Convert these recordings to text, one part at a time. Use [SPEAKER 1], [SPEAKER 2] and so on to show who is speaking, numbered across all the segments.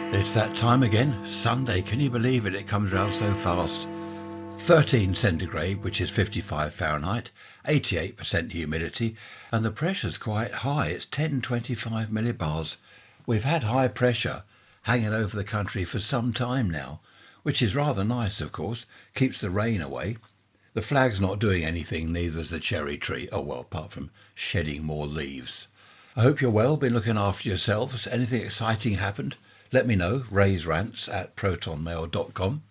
[SPEAKER 1] It's that time again, Sunday. Can you believe it? It comes round so fast. 13 centigrade, which is 55 Fahrenheit, 88% humidity, and the pressure's quite high. It's 1025 millibars. We've had high pressure hanging over the country for some time now, which is rather nice, of course. Keeps the rain away. The flag's not doing anything, neither's the cherry tree. Oh well, apart from shedding more leaves. I hope you're well, been looking after yourselves. Anything exciting happened? Let me know, rants@protonmail.com.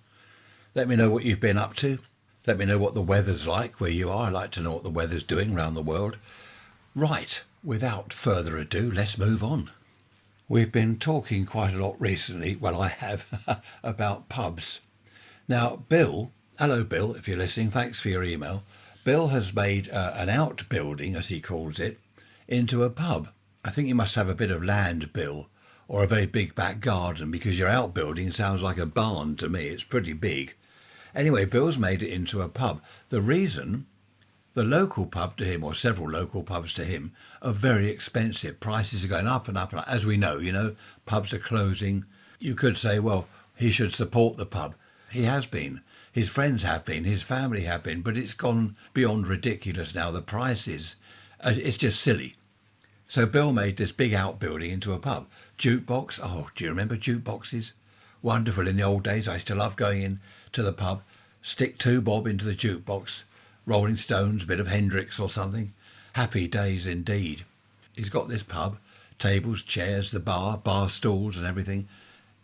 [SPEAKER 1] Let me know what you've been up to. Let me know what the weather's like where you are. I'd like to know what the weather's doing around the world. Right, without further ado, let's move on. We've been talking quite a lot recently, well I have, about pubs. Now Bill, hello Bill, if you're listening, thanks for your email. Bill has made an outbuilding, as he calls it, into a pub. I think you must have a bit of land, Bill, or a very big back garden, because your outbuilding sounds like a barn to me. It's pretty big. Anyway, Bill's made it into a pub. The reason, the local pub to him, or several local pubs to him, are very expensive. Prices are going up and up and up. As we know, pubs are closing. You could say, well, he should support the pub. He has been. His friends have been. His family have been. But it's gone beyond ridiculous now. The prices, it's just silly. So Bill made this big outbuilding into a pub. Jukebox. Oh, do you remember jukeboxes? Wonderful in the old days. I used to love going in to the pub, stick 2 bob into the jukebox, Rolling Stones, a bit of Hendrix or something. Happy days indeed. He's got this pub, tables, chairs, the bar stools and everything.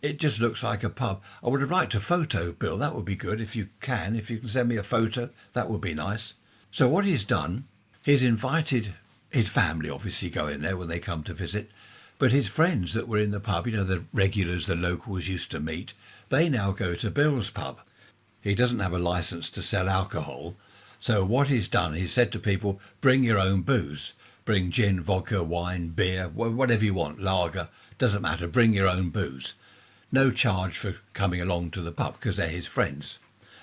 [SPEAKER 1] It just looks like a pub. I would have liked a photo, Bill. That would be good if you can. If you can send me a photo, that would be nice. So what he's done, he's invited his family, obviously, go in there when they come to visit. But his friends that were in the pub, the regulars, the locals used to meet, they now go to Bill's pub. He doesn't have a licence to sell alcohol. So what he's done, he's said to people, bring your own booze. Bring gin, vodka, wine, beer, whatever you want, lager, doesn't matter, bring your own booze. No charge for coming along to the pub because they're his friends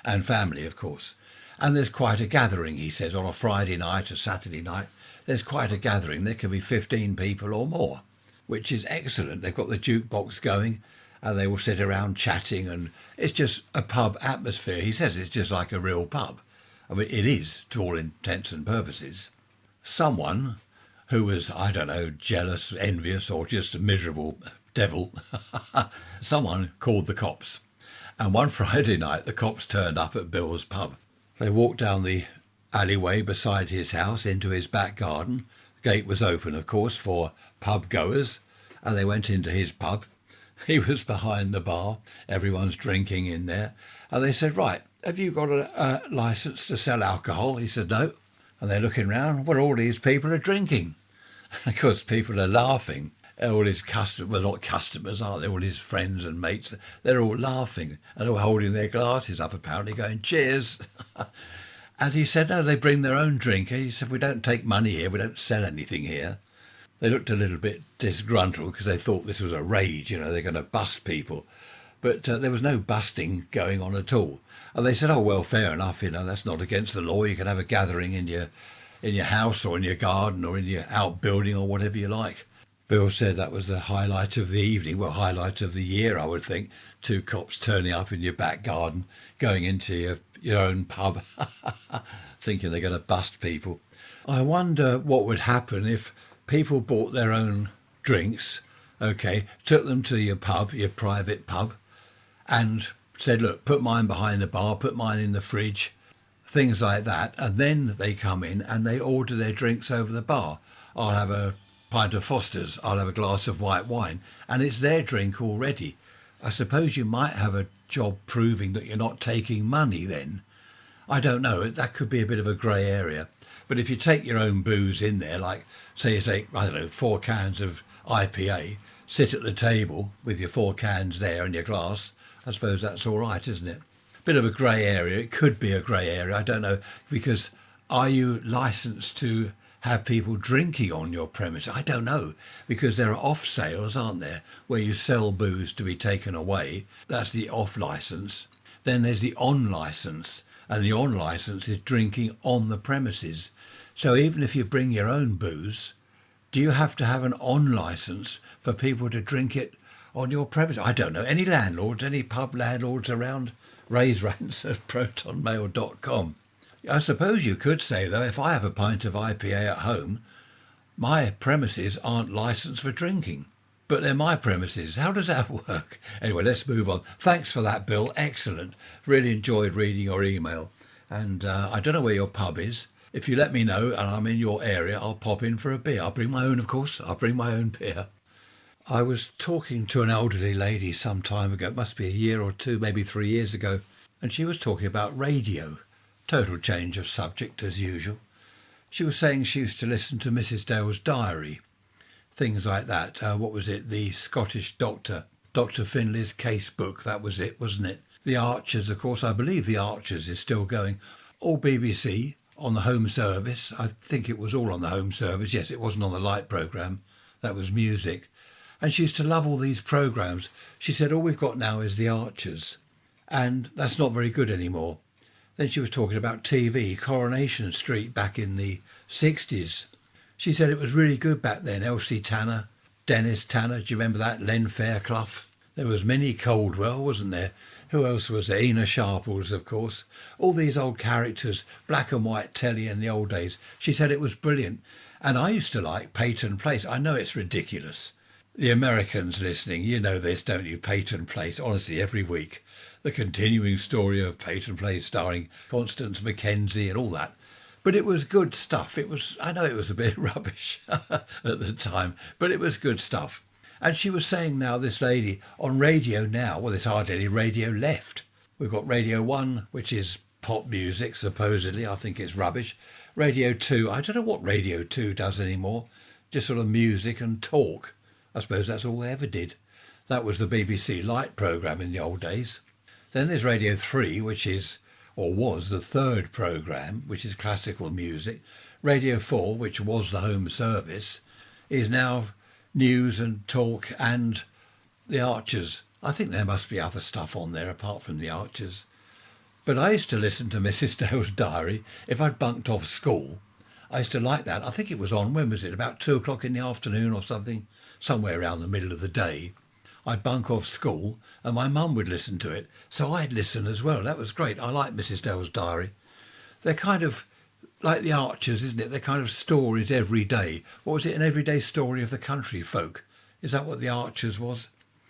[SPEAKER 1] and family, of course. And there's quite a gathering, he says, on a Friday night, a Saturday night. There's quite a gathering. There can be 15 people or more, which is excellent. They've got the jukebox going and they will sit around chatting, and it's just a pub atmosphere. He says it's just like a real pub. I mean, it is to all intents and purposes. Someone who was, I don't know, jealous, envious, or just a miserable devil, someone called the cops. And one Friday night, the cops turned up at Bill's pub. They walked down the alleyway beside his house into his back garden. The gate was open, of course, for pub goers, and they went into his pub. He was behind the bar. Everyone's drinking in there. And they said, right, have you got a licence to sell alcohol? He said, no. And they're looking round. Well, all these people are drinking. Of course, people are laughing. All his customers, well, not customers, aren't they? All his friends and mates, they're all laughing and all holding their glasses up, apparently going, cheers. And he said, no, they bring their own drink. He said, we don't take money here. We don't sell anything here. They looked a little bit disgruntled because they thought this was a raid, they're going to bust people. But there was no busting going on at all. And they said, oh, well, fair enough, that's not against the law. You can have a gathering in your house or in your garden or in your outbuilding or whatever you like. Bill said that was the highlight of the evening, well, highlight of the year, I would think. 2 cops turning up in your back garden, going into your own pub, thinking they're going to bust people. I wonder what would happen if people bought their own drinks, took them to your pub, your private pub, and said, look, put mine behind the bar, put mine in the fridge, things like that. And then they come in and they order their drinks over the bar. I'll have a pint of Foster's, I'll have a glass of white wine, and it's their drink already. I suppose you might have a job proving that you're not taking money then. I don't know, that could be a bit of a grey area. But if you take your own booze in there, like say you take, 4 cans of IPA, sit at the table with your 4 cans there and your glass, I suppose that's all right, isn't it? Bit of a grey area. It could be a grey area, I don't know, because are you licensed to have people drinking on your premise? I don't know, because there are off sales, aren't there, where you sell booze to be taken away. That's the off licence. Then there's the on licence, and the on licence is drinking on the premises. So even if you bring your own booze, do you have to have an on licence for people to drink it on your premise? I don't know. Any landlords, any pub landlords around? Raise rants at protonmail.com. I suppose you could say, though, if I have a pint of IPA at home, my premises aren't licensed for drinking. But they're my premises. How does that work? Anyway, let's move on. Thanks for that, Bill. Excellent. Really enjoyed reading your email. And I don't know where your pub is. If you let me know and I'm in your area, I'll pop in for a beer. I'll bring my own, of course. I'll bring my own beer. I was talking to an elderly lady some time ago. It must be a year or two, maybe 3 years ago. And she was talking about radio. Total change of subject as usual. She was saying she used to listen to Mrs. Dale's diary. Things like that. What was it? The Scottish doctor, Dr. Finlay's case book. That was it, wasn't it? The Archers, of course. I believe The Archers is still going. All BBC on the Home Service. I think it was all on the Home Service. Yes, it wasn't on the Light programme. That was music. And she used to love all these programmes. She said, all we've got now is The Archers. And that's not very good anymore. Then she was talking about TV, Coronation Street back in the 60s. She said it was really good back then. Elsie Tanner, Dennis Tanner, do you remember that? Len Fairclough. There was Minnie Caldwell, wasn't there? Who else was there? Ina Sharples, of course. All these old characters, black and white telly in the old days. She said it was brilliant. And I used to like Peyton Place. I know it's ridiculous. The Americans listening, you know this, don't you? Peyton Place, honestly, every week. The continuing story of Peyton Place starring Constance Mackenzie and all that. But it was good stuff. I know it was a bit rubbish at the time, but it was good stuff. And she was saying now, this lady, on radio now, well, there's hardly any radio left. We've got Radio 1, which is pop music, supposedly. I think it's rubbish. Radio 2, I don't know what Radio 2 does anymore. Just sort of music and talk. I suppose that's all they ever did. That was the BBC Light programme in the old days. Then there's Radio 3, which is, or was, the third programme, which is classical music. Radio 4, which was the Home Service, is now news and talk and the Archers. I think there must be other stuff on there apart from the Archers. But I used to listen to Mrs. Dale's diary if I'd bunked off school. I used to like that. I think it was on, when was it, about 2 o'clock in the afternoon or something, somewhere around the middle of the day. I'd bunk off school and my mum would listen to it, so I'd listen as well. That was great. I like Mrs. Dale's diary. They're kind of like the Archers, isn't it? They're kind of stories every day. What was it, an everyday story of the country folk? Is that what the Archers was?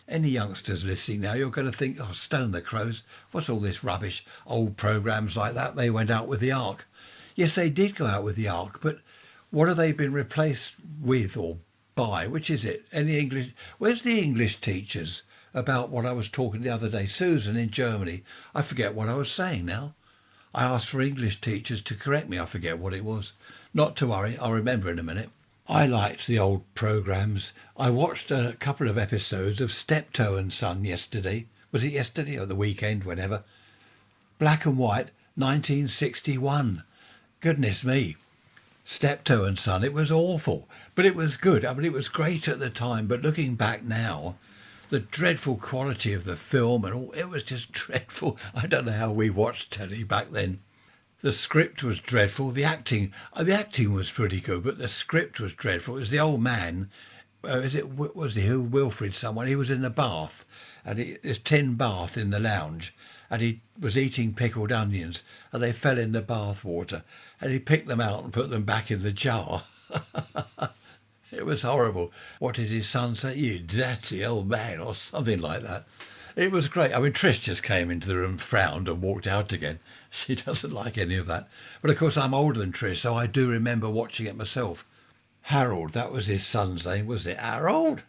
[SPEAKER 1] Any youngsters listening now, you're going to think, oh, stone the crows. What's all this rubbish? Old programmes like that, they went out with the Ark. Yes, they did go out with the Ark, but what have they been replaced with or by? Which is it? Any English? Where's the English teachers about what I was talking the other day? Susan in Germany. I forget what I was saying now. I asked for English teachers to correct me. I forget what it was. Not to worry, I'll remember in a minute. I liked the old programmes. I watched a couple of episodes of Steptoe and Son yesterday. Was it yesterday or the weekend, whenever? Black and white, 1961. Goodness me. Steptoe and Son, it was awful, but it was good. I mean, it was great at the time, but looking back now, the dreadful quality of the film and all, it was just dreadful. I don't know how we watched telly back then. The script was dreadful. The acting was pretty good, but the script was dreadful. It was the old man, Wilfred someone? He was in the bath, and this tin bath in the lounge, and he was eating pickled onions, and they fell in the bath water, and he picked them out and put them back in the jar. It was horrible. What did his son say? You dirty old man, or something like that. It was great. I mean, Trish just came into the room, frowned and walked out again. She doesn't like any of that. But of course, I'm older than Trish, so I do remember watching it myself. Harold, that was his son's name, was it? Harold?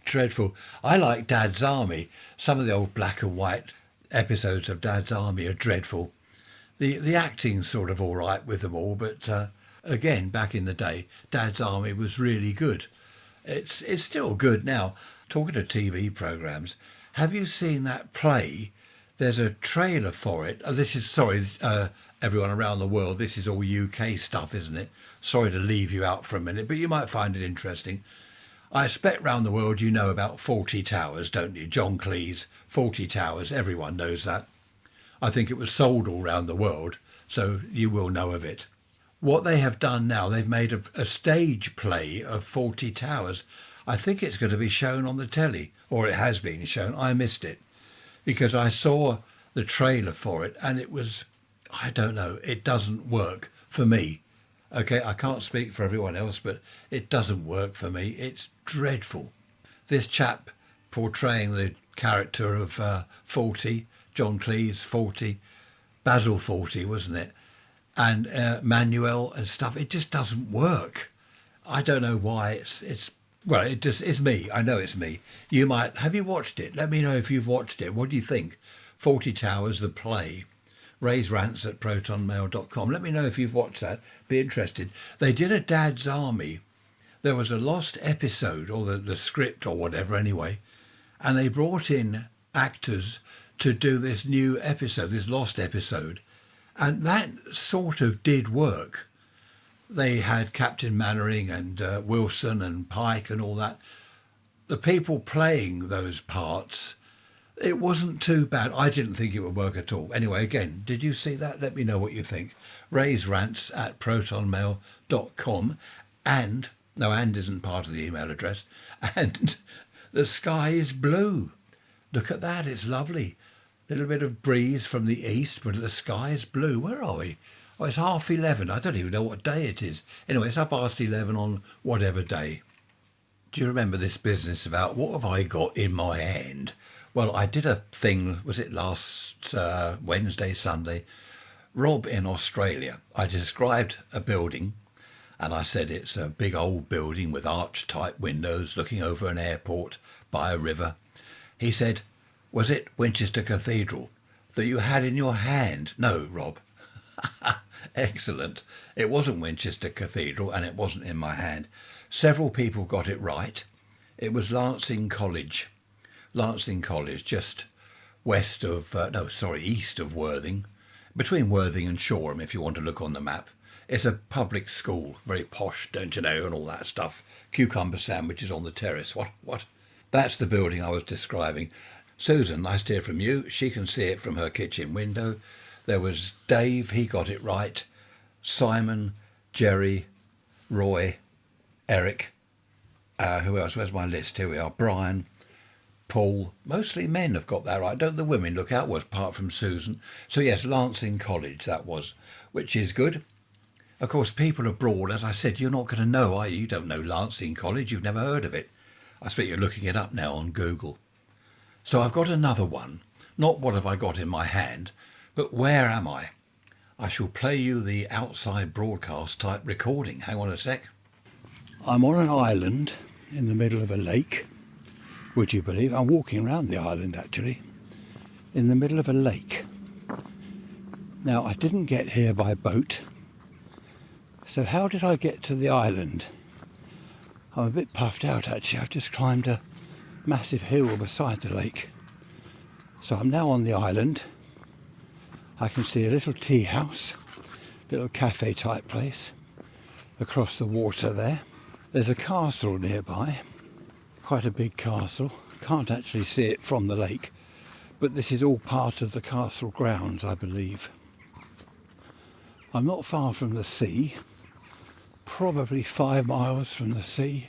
[SPEAKER 1] Dreadful. I like Dad's Army. Some of the old black and white episodes of Dad's Army are dreadful. The acting's sort of all right with them all, but again, back in the day, Dad's Army was really good. It's still good now. Talking of TV programmes, have you seen that play? There's a trailer for it. Everyone around the world, this is all UK stuff, isn't it? Sorry to leave you out for a minute, but you might find it interesting. I expect round the world you know about Fawlty Towers, don't you? John Cleese, Fawlty Towers, everyone knows that. I think it was sold all round the world, so you will know of it. What they have done now, they've made a stage play of Fawlty Towers. I think it's going to be shown on the telly, or it has been shown. I missed it because I saw the trailer for it and it was, I don't know, it doesn't work for me. Okay, I can't speak for everyone else, but it doesn't work for me. It's dreadful. This chap portraying the character of Forty, John Cleese, Forty, Basil Forty, wasn't it? And Manuel and stuff, it just doesn't work. I don't know why. It's me. I know it's me. You might, have you watched it? Let me know if you've watched it. What do you think? 40 Towers, the play. Raise Rants at protonmail.com. Let me know if you've watched that. Be interested. They did a Dad's Army. There was a lost episode, or the script or whatever anyway, and they brought in actors to do this new episode, this lost episode. And that sort of did work. They had Captain Mannering and Wilson and Pike and all that. The people playing those parts, it wasn't too bad. I didn't think it would work at all. Anyway, again, did you see that? Let me know what you think. Raise Rants at protonmail.com. And, no, and isn't part of the email address. And the sky is blue. Look at that. It's lovely. Little bit of breeze from the east, but the sky is blue. Where are we? Oh, it's 11:30. I don't even know what day it is. Anyway, it's 11:30 on whatever day. Do you remember this business about what have I got in my hand? Well, I did a thing, was it last Wednesday, Sunday? Rob in Australia. I described a building and I said it's a big old building with arch-type windows looking over an airport by a river. He said, was it Winchester Cathedral that you had in your hand? No, Rob. Excellent. It wasn't Winchester Cathedral and it wasn't in my hand. Several people got it right. It was Lancing College. Lancing College, just east of Worthing. Between Worthing and Shoreham, if you want to look on the map. It's a public school, very posh, don't you know, and all that stuff. Cucumber sandwiches on the terrace. What? That's the building I was describing. Susan, nice to hear from you. She can see it from her kitchen window. There was Dave, he got it right. Simon, Jerry, Roy, Eric. Who else? Where's my list? Here we are. Brian, Paul. Mostly men have got that right. Don't the women look outwards, apart from Susan? So yes, Lancing College, that was, which is good. Of course, people abroad, as I said, you're not going to know, are you? You don't know Lancing College. You've never heard of it. I expect you're looking it up now on Google. So I've got another one. Not what have I got in my hand, but where am I? I shall play you the outside broadcast type recording. Hang on a sec. I'm on an island in the middle of a lake. Would you believe? I'm walking around the island actually, in the middle of a lake. Now I didn't get here by boat. So how did I get to the island? I'm a bit puffed out actually. I've just climbed a massive hill beside the lake. So I'm now on the island. I can see a little tea house, little cafe type place across the water there. There's a castle nearby, quite a big castle. Can't actually see it from the lake, but this is all part of the castle grounds, I believe. I'm not far from the sea, probably 5 miles from the sea,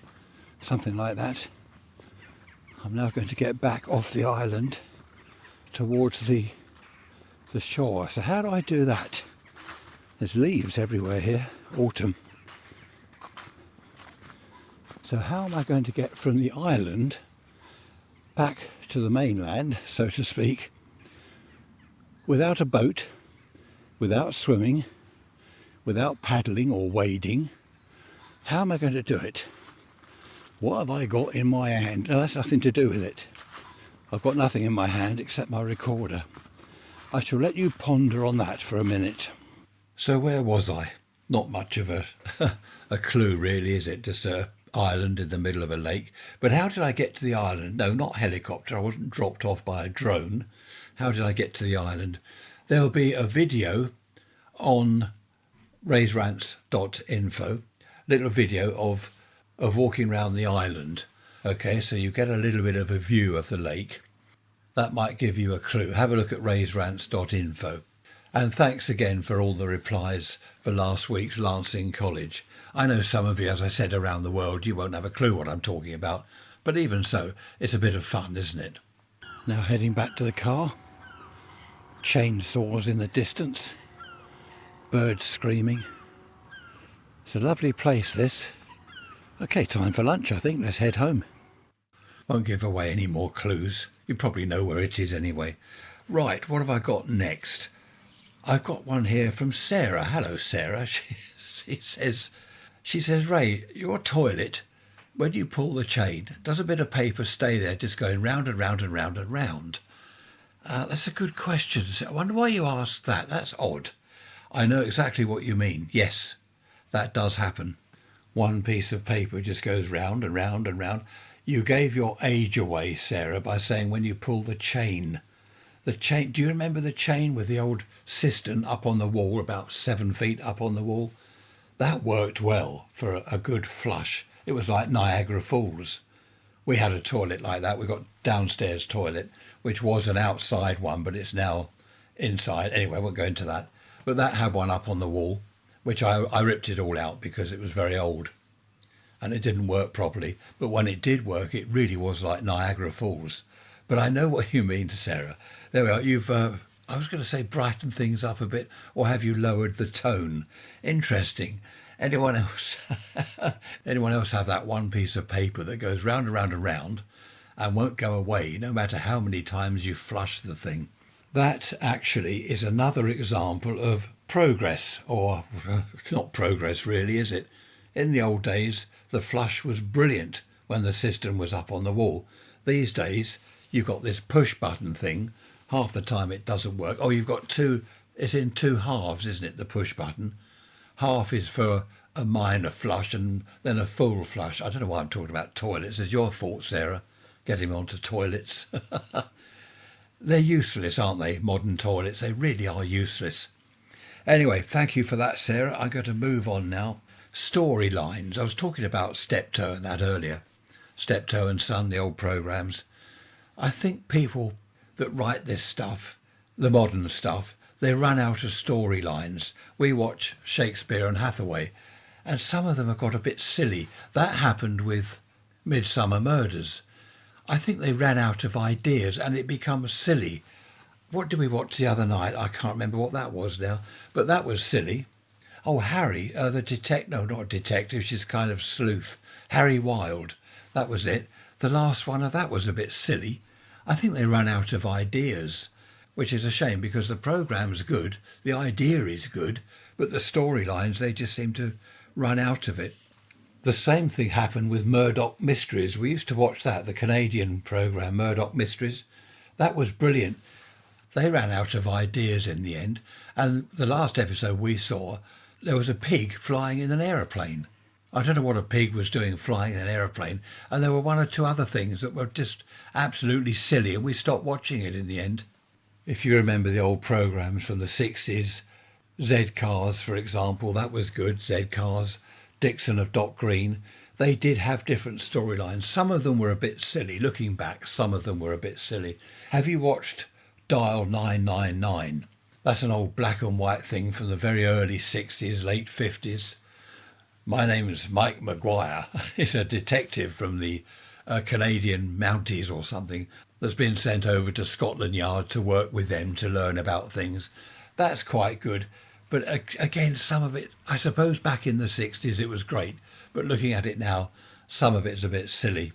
[SPEAKER 1] something like that. I'm now going to get back off the island towards the shore. So how do I do that? There's leaves everywhere here, autumn. So how am I going to get from the island back to the mainland, so to speak, without a boat, without swimming, without paddling or wading? How am I going to do it? What have I got in my hand? No, that's nothing to do with it. I've got nothing in my hand except my recorder. I shall let you ponder on that for a minute. So where was I? Not much of a clue really, is it? Just a island in the middle of a lake. But how did I get to the island? No, not helicopter. I wasn't dropped off by a drone. How did I get to the island? There'll be a video on raiserants.info, little video of walking around the island. Okay, so you get a little bit of a view of the lake. That might give you a clue. Have a look at raiserants.info. And thanks again for all the replies for last week's Lancing College. I know some of you, as I said, around the world, you won't have a clue what I'm talking about. But even so, it's a bit of fun, isn't it? Now heading back to the car. Chainsaws in the distance. Birds screaming. It's a lovely place, this. Okay, time for lunch, I think. Let's head home. Won't give away any more clues. You probably know where it is anyway. Right, what have I got next? I've got one here from Sarah. Hello, Sarah. She says, Ray, your toilet, when you pull the chain, does a bit of paper stay there just going round and round and round and round? That's a good question. I wonder why you asked that. That's odd. I know exactly what you mean. Yes, that does happen. One piece of paper just goes round and round and round. You gave your age away, Sarah, by saying when you pull the chain. The chain. Do you remember the chain with the old cistern up on the wall, about 7 feet up on the wall? That worked well for a good flush. It was like Niagara Falls. We had a toilet like that. We got downstairs toilet, which was an outside one, but it's now inside. Anyway, I won't go into that. But that had one up on the wall, which I ripped it all out because it was very old and it didn't work properly. But when it did work, it really was like Niagara Falls. But I know what you mean, Sarah. There we are. You've, I was going to say brightened things up a bit, or have you lowered the tone? Interesting. Anyone else? Anyone else have that one piece of paper that goes round and round and round and won't go away no matter how many times you flush the thing? That actually is another example of progress, or it's not progress really, is it? In the old days, the flush was brilliant when the cistern was up on the wall. These days, you've got this push button thing. Half the time it doesn't work. Oh, you've got it's in two halves, isn't it, the push button? Half is for a minor flush and then a full flush. I don't know why I'm talking about toilets. It's your fault, Sarah, getting me onto toilets. They're useless, aren't they, modern toilets? They really are useless. Anyway, thank you for that, Sarah. I'm going to move on now. Storylines. I was talking about Steptoe and that earlier. Steptoe and Son, the old programmes. I think people that write this stuff, the modern stuff, they run out of storylines. We watch Shakespeare and Hathaway, and some of them have got a bit silly. That happened with Midsummer Murders. I think they ran out of ideas and it becomes silly. What did we watch the other night? I can't remember what that was now, but that was silly. Oh, Harry, the detective, no, not detective, she's kind of sleuth. Harry Wilde, that was it. The last one of that was a bit silly. I think they ran out of ideas, which is a shame because the programme's good, the idea is good, but the storylines, they just seem to run out of it. The same thing happened with Murdoch Mysteries. We used to watch that, the Canadian programme, Murdoch Mysteries. That was brilliant. They ran out of ideas in the end. And the last episode we saw, there was a pig flying in an aeroplane. I don't know what a pig was doing flying in an aeroplane. And there were one or two other things that were just absolutely silly, and we stopped watching it in the end. If you remember the old programmes from the 60s, Z-Cars, for example, that was good, Z-Cars. Dixon of Dock Green, they did have different storylines. Some of them were a bit silly. Looking back, some of them were a bit silly. Have you watched Dial 999? That's an old black and white thing from the very early 60s, late 50s. My name is Mike Maguire. He's a detective from the Canadian Mounties or something that's been sent over to Scotland Yard to work with them to learn about things. That's quite good. But again, some of it, I suppose back in the 60s it was great, but looking at it now, some of it's a bit silly.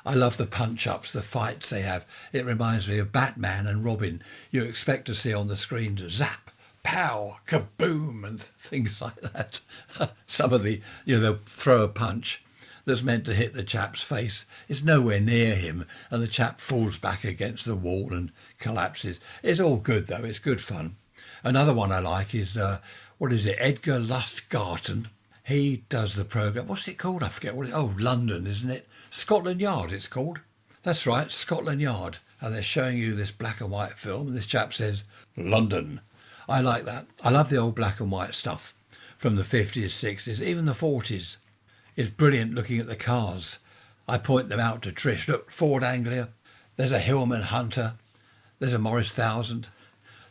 [SPEAKER 1] I love the punch-ups, the fights they have. It reminds me of Batman and Robin. You expect to see on the screen zap, pow, kaboom, and things like that. Some of the, they'll throw a punch that's meant to hit the chap's face. It's nowhere near him, and the chap falls back against the wall and collapses. It's all good, though. It's good fun. Another one I like is, Edgar Lustgarten. He does the programme. What's it called? I forget what London, isn't it? Scotland Yard, it's called. That's right, Scotland Yard. And they're showing you this black and white film, and this chap says, London. I like that. I love the old black and white stuff from the 50s, 60s, even the 40s. It's brilliant looking at the cars. I point them out to Trish. Look, Ford Anglia. There's a Hillman Hunter. There's a Morris 1000.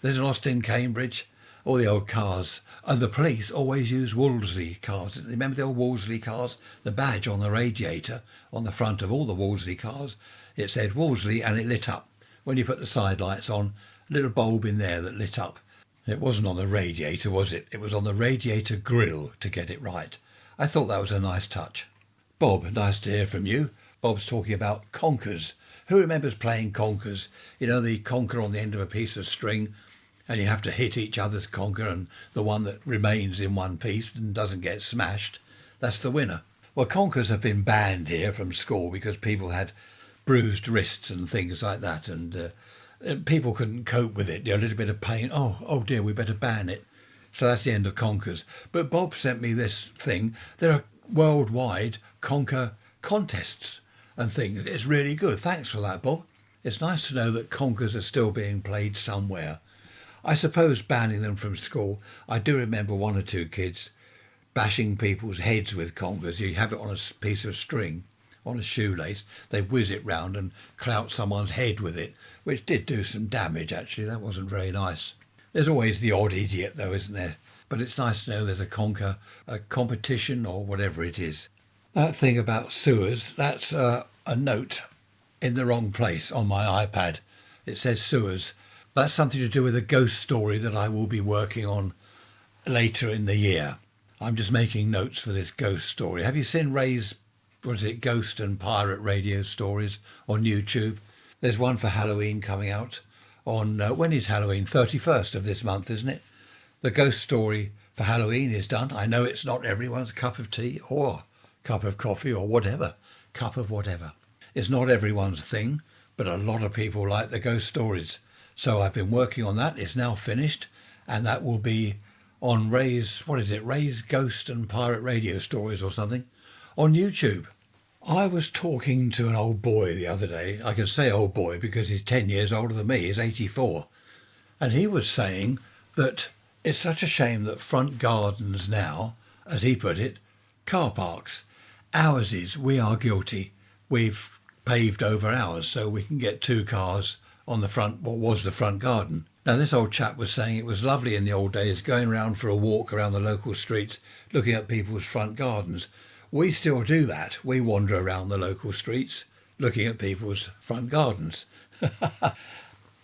[SPEAKER 1] There's an Austin Cambridge. all the old cars. And the police always use Wolseley cars. Remember the old Wolseley cars? The badge on the radiator, on the front of all the Wolseley cars, it said Wolseley and it lit up. When you put the side lights on, a little bulb in there that lit up. It wasn't on the radiator, was it? It was on the radiator grill to get it right. I thought that was a nice touch. Bob, nice to hear from you. Bob's talking about conkers. Who remembers playing conkers? You know, the conker on the end of a piece of string, and you have to hit each other's conker, and the one that remains in one piece and doesn't get smashed, that's the winner. Well, conkers have been banned here from school because people had bruised wrists and things like that, and people couldn't cope with it. A little bit of pain. Oh dear, we better ban it. So that's the end of conkers. But Bob sent me this thing. There are worldwide conker contests and things. It's really good. Thanks for that, Bob. It's nice to know that conkers are still being played somewhere. I suppose banning them from school, I do remember one or two kids bashing people's heads with conkers. You have it on a piece of string, on a shoelace, they whiz it round and clout someone's head with it, which did do some damage actually. That wasn't very nice. There's always the odd idiot though, isn't there? But it's nice to know there's a conker, a competition or whatever it is. That thing about sewers, that's a note in the wrong place on my iPad. It says sewers. That's something to do with a ghost story that I will be working on later in the year. I'm just making notes for this ghost story. Have you seen Ray's, ghost and pirate radio stories on YouTube? There's one for Halloween coming out on, when is Halloween? 31st of this month, isn't it? The ghost story for Halloween is done. I know it's not everyone's cup of tea or cup of coffee or whatever, cup of whatever. It's not everyone's thing, but a lot of people like the ghost stories. So I've been working on that. It's now finished, and that will be on Ray's, Ray's Ghost and Pirate Radio Stories or something, on YouTube. I was talking to an old boy the other day. I can say old boy because he's 10 years older than me. He's 84. And he was saying that it's such a shame that front gardens now, as he put it, car parks. Ours is, we are guilty. We've paved over ours so we can get two cars on the front, what was the front garden. Now this old chap was saying it was lovely in the old days going around for a walk around the local streets looking at people's front gardens. We still do that. We wander around the local streets looking at people's front gardens.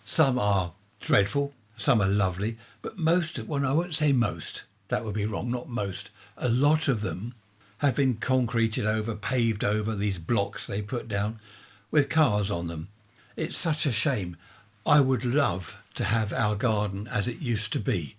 [SPEAKER 1] Some are dreadful, some are lovely, but most, well, I won't say most, that would be wrong, not most. A lot of them have been concreted over, paved over, these blocks they put down with cars on them. It's such a shame. I would love to have our garden as it used to be,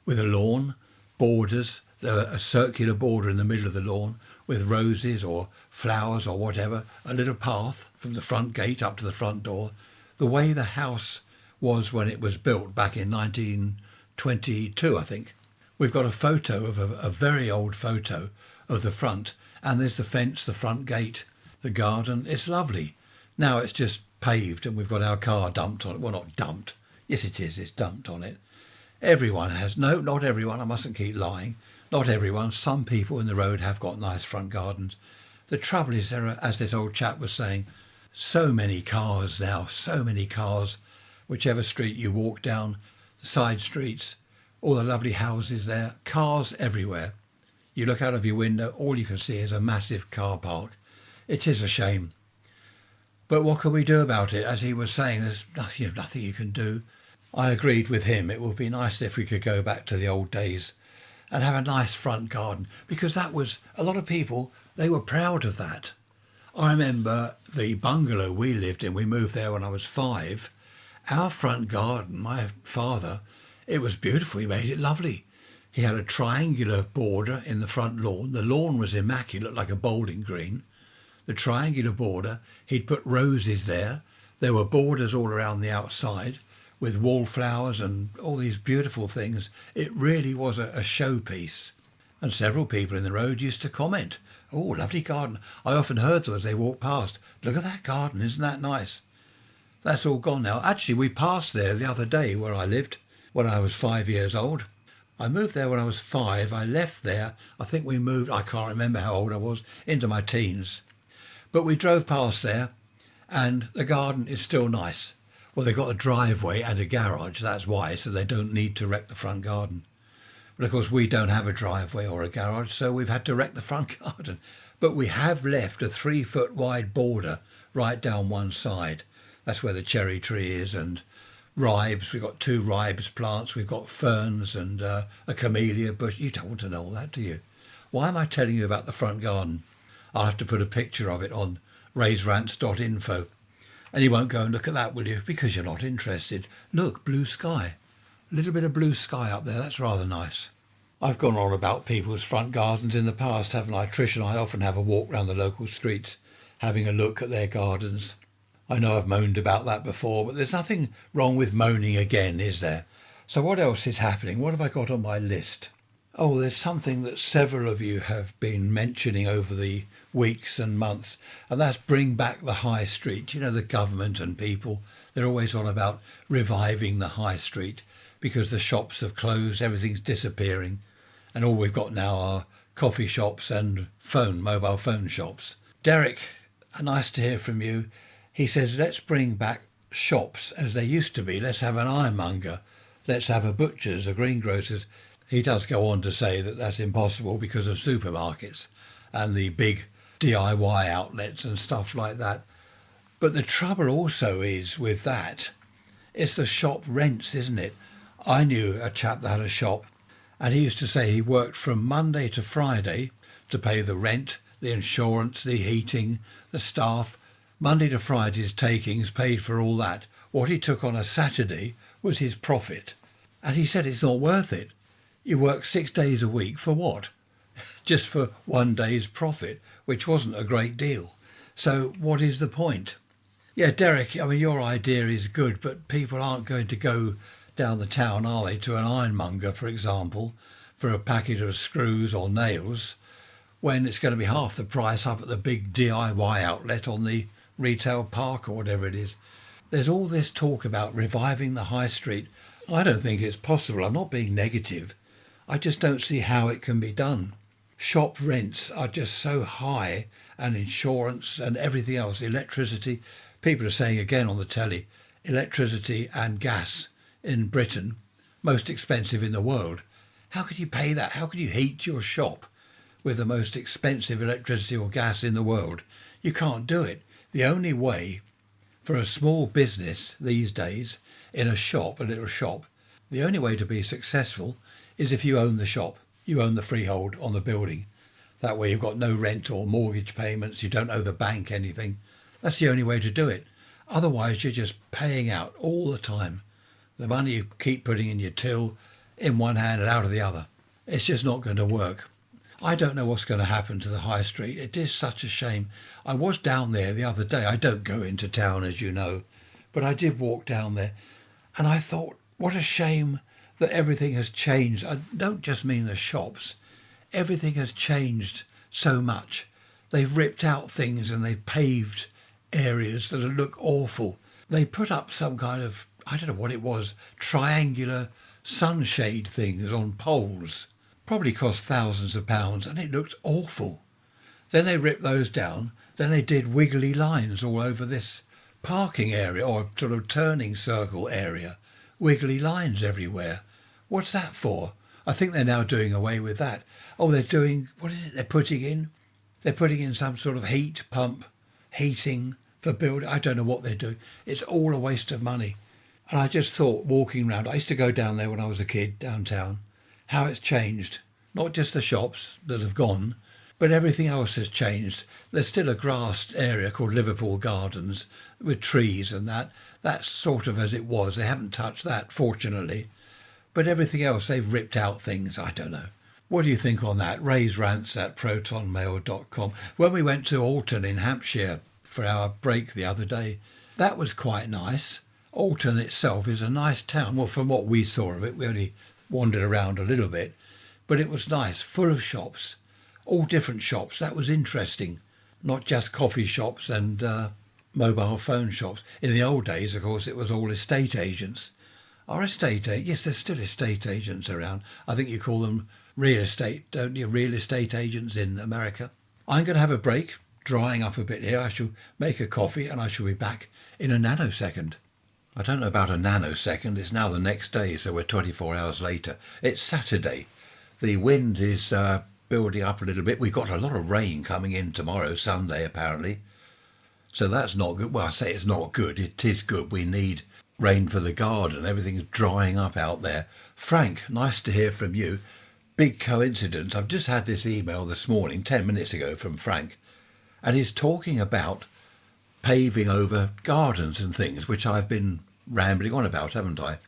[SPEAKER 1] with a lawn, borders, a circular border in the middle of the lawn, with roses or flowers or whatever, a little path from the front gate up to the front door, the way the house was when it was built back in 1922, I think. We've got a photo of a very old photo of the front, and there's the fence, the front gate, the garden. It's lovely. Now it's just paved and we've got our car dumped on it. Well, not dumped. Yes, it is. It's dumped on it. Everyone has. No, not everyone. I mustn't keep lying. Not everyone. Some people in the road have got nice front gardens. The trouble is there are, as this old chap was saying, so many cars now, so many cars. Whichever street you walk down, the side streets, all the lovely houses there, cars everywhere. You look out of your window, all you can see is a massive car park. It is a shame. But what can we do about it? As he was saying, there's nothing you can do. I agreed with him. It would be nice if we could go back to the old days and have a nice front garden, because that was, a lot of people, they were proud of that. I remember the bungalow we lived in, we moved there when I was 5. Our front garden, my father, it was beautiful. He made it lovely. He had a triangular border in the front lawn. The lawn was immaculate, like a bowling green. The triangular border, he'd put roses there. There were borders all around the outside with wallflowers and all these beautiful things. It really was a showpiece. And several people in the road used to comment, "Oh, lovely garden." I often heard them as they walked past, "Look at that garden, isn't that nice?" That's all gone now. Actually, we passed there the other day where I lived when I was 5 years old. I moved there when I was 5. I left there, I think we moved, I can't remember how old I was, into my teens. But we drove past there and the garden is still nice. Well, they've got a driveway and a garage, that's why, so they don't need to wreck the front garden. But of course we don't have a driveway or a garage, so we've had to wreck the front garden. But we have left a 3 foot wide border right down one side. That's where the cherry tree is, and ribes. We've got 2 ribes plants. We've got ferns and a camellia bush. You don't want to know all that, do you? Why am I telling you about the front garden? I'll have to put a picture of it on rants.info. And you won't go and look at that, will you? Because you're not interested. Look, blue sky. A little bit of blue sky up there. That's rather nice. I've gone on about people's front gardens in the past, haven't I? Trish and I often have a walk round the local streets, having a look at their gardens. I know I've moaned about that before, but there's nothing wrong with moaning again, is there? So what else is happening? What have I got on my list? Oh, there's something that several of you have been mentioning over the weeks and months, and that's bring back the high street. You know, the government and people, they're always on about reviving the high street because the shops have closed, everything's disappearing, and all we've got now are coffee shops and mobile phone shops. Derek, nice to hear from you. He says, let's bring back shops as they used to be. Let's have an ironmonger. Let's have a butcher's, a greengrocer's. He does go on to say that that's impossible because of supermarkets and the big DIY outlets and stuff like that. But the trouble also is with that, it's the shop rents, isn't it? I knew a chap that had a shop, and he used to say he worked from Monday to Friday to pay the rent, the insurance, the heating, the staff. Monday to Friday's takings paid for all that. What he took on a Saturday was his profit. And he said it's not worth it. You work 6 days a week for what? Just for one day's profit, which wasn't a great deal. So what is the point? Yeah, Derek, I mean, your idea is good, but people aren't going to go down the town, are they, to an ironmonger, for example, for a packet of screws or nails, when it's going to be half the price up at the big DIY outlet on the retail park or whatever it is. There's all this talk about reviving the high street. I don't think it's possible. I'm not being negative. I just don't see how it can be done. Shop rents are just so high, and insurance and everything else, electricity. People are saying again on the telly, electricity and gas in Britain, most expensive in the world. How could you pay that? How could you heat your shop with the most expensive electricity or gas in the world? You can't do it. The only way for a small business these days, in a shop, a little shop, the only way to be successful is if you own the shop, you own the freehold on the building. That way you've got no rent or mortgage payments, you don't owe the bank anything. That's the only way to do it. Otherwise you're just paying out all the time. The money you keep putting in your till, in one hand and out of the other. It's just not going to work. I don't know what's going to happen to the high street. It is such a shame. I was down there the other day. I don't go into town, as you know, but I did walk down there, and I thought, what a shame that everything has changed. I don't just mean the shops. Everything has changed so much. They've ripped out things and they've paved areas that look awful. They put up some kind of, I don't know what it was, triangular sunshade things on poles. Probably cost thousands of pounds, and it looked awful. Then they ripped those down. Then they did wiggly lines all over this parking area, or sort of turning circle area. Wiggly lines everywhere. What's that for? I think they're now doing away with that. Oh, they're doing, what is it they're putting in? They're putting in some sort of heat pump, heating for building. I don't know what they're doing. It's all a waste of money. And I just thought, walking around, I used to go down there when I was a kid, downtown, how it's changed. Not just the shops that have gone, but everything else has changed. There's still a grassed area called Liverpool Gardens with trees and that. That's sort of as it was. They haven't touched that, fortunately. But everything else, they've ripped out things. I don't know. What do you think on that? Raise rants at protonmail.com. When we went to Alton in Hampshire for our break the other day, that was quite nice. Alton itself is a nice town. Well, from what we saw of it, we only wandered around a little bit. But it was nice, full of shops, all different shops. That was interesting. Not just coffee shops and mobile phone shops. In the old days, of course, it was all estate agents. Are estate agents? Yes, there's still estate agents around. I think you call them real estate, don't you? Real estate agents in America. I'm going to have a break, drying up a bit here. I shall make a coffee and I shall be back in a nanosecond. I don't know about a nanosecond. It's now the next day, so we're 24 hours later. It's Saturday. The wind is building up a little bit. We've got a lot of rain coming in tomorrow, Sunday, apparently. So that's not good. Well, I say it's not good. It is good. We need rain for the garden. Everything's drying up out there. Frank, nice to hear from you. Big coincidence. I've just had this email this morning, 10 minutes ago, from Frank. And he's talking about paving over gardens and things, which I've been rambling on about, haven't I?